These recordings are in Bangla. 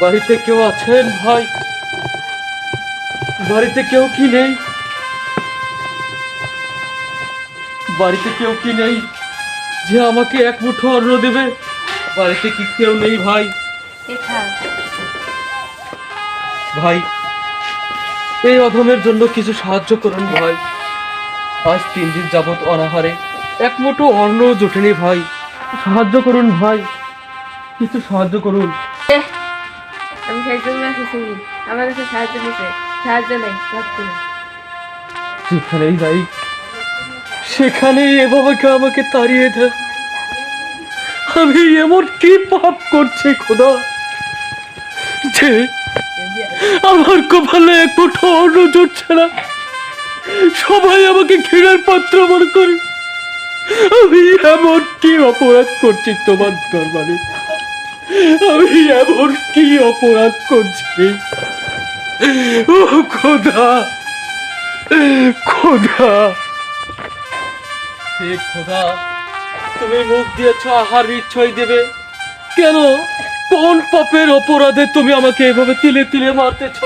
বাড়িতে কেউ আছেন ভাই? বাড়িতে কেউ কি নেই? বাড়িতে কেউ কি নেই যে আমাকে এক মুঠো অন্ন দেবে? বাড়িতে কি কেউ নেই ভাই? ভাই, এই অধমের জন্য কিছু সাহায্য করুন ভাই। আজ 3 দিন যাবত অনাহারে, এক মুঠো অন্ন জোটেনি ভাই। সাহায্য করুন ভাই, কিছু সাহায্য করুন। আমি সেই জন্য এসেছি, আমার কাছে সাহায্য নিতে। সাহায্য নেই, যেখানেই যাই সেখানেই এভাবে আমাকে তাড়িয়ে দেয়। আমি এমন কি পাপ করছি খোদা যে আমার কপালে এক মুঠো অন্ন জুটছে না? সবাই আমাকে ঘৃণার পাত্র মনে করে। আমি এমন কি অপরাধ করছি তোমার দরবারে? আমি এমন কি অপরাধ করছি? ও খোদা, খোদা, হে খোদা, তুমি মুখ দিয়েছ আহার নিশ্চয় দেবে। কেন, কোন পাপের অপরাধে তুমি আমাকে এভাবে তিলে তিলে মারতেছ?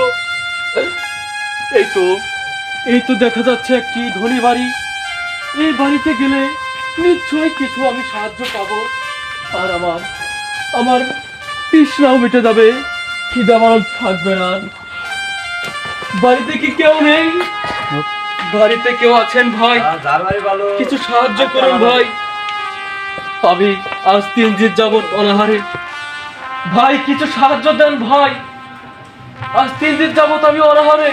এই তো দেখা যাচ্ছে একটি ধনী বাড়ি। এই বাড়িতে গেলে নিশ্চয়ই কিছু আমি সাহায্য পাবো, আর আমার তৃষ্ণাও মিটে যাবে, খিদা আমার থাকবে না। বাড়িতে কি কেউ নেই? বাড়িতে কেউ আছেন ভাই? কিছু সাহায্য করুন ভাই। আমি আজ 3 দিন যাবত অনাহারে। ভাই, কিছু সাহায্য দেন ভাই। আজ 3 দিন যাবত আমি অনাহারে।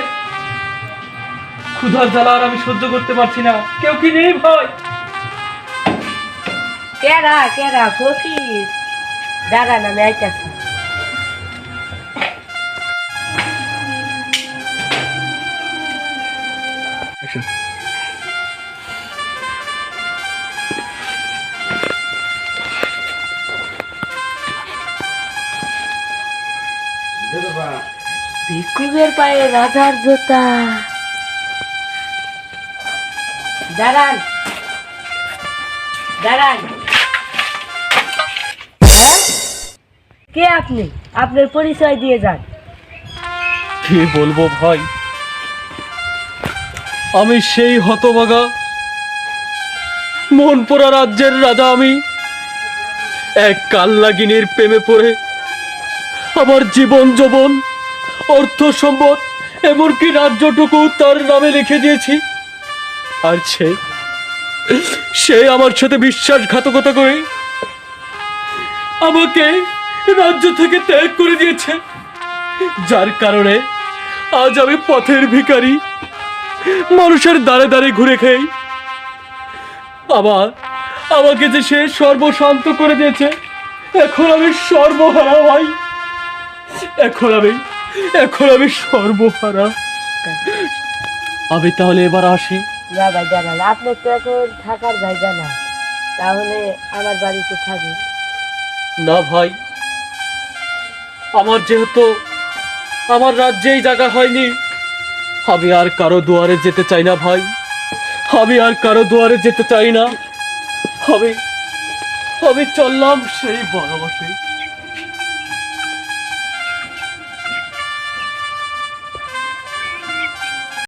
ক্ষুধার জ্বালা আর আমি সহ্য করতে পারছি না। কেউ কি নেই ভাই? কেরা ফকির, দাঁড়ান, আমি আইতাছি। ভিক্ষুকের পায়ে রাজার জোতা। দাঁড়ান, হ্যাঁ, কে আপনি? আপনার পরিচয় দিয়ে যান। কি বলবো ভাই, আমি সেই হতভাগা মনপুরা রাজ্যের রাজা। আমি এক কালনাগিনীর প্রেমে পড়ে আমার জীবন যৌবন, অর্থ সম্পদ, এমনকি রাজ্যটুকু তার নামে লিখে দিয়েছি। আর সে আমার সাথে বিশ্বাসঘাতকতা করে আমাকে রাজ্য থেকে ত্যাগ করে দিয়েছে, যার কারণে আজ আমি পথের ভিখারি, মানুষের দ্বারে দ্বারে ঘুরে খাই। আমাকে যে সে সর্বশান্ত করে দিয়েছে, এখন আমি সর্বহারা ভাই। এখন আমি সর্বহারা। আমি তাহলে এবার আসি। না ভাই, দাঁড়ান, আপনার তো এখন থাকার জায়গা না, তাহলে আমার বাড়িতে থাকুন। না ভাই, যেহেতু আমার রাজ্যেই জায়গা হয়নি, আমি আর কারো দুয়ারে যেতে চাই না ভাই। আমি আর কারো দুয়ারে যেতে চাই না। আমি চললাম সেই বনবাসে।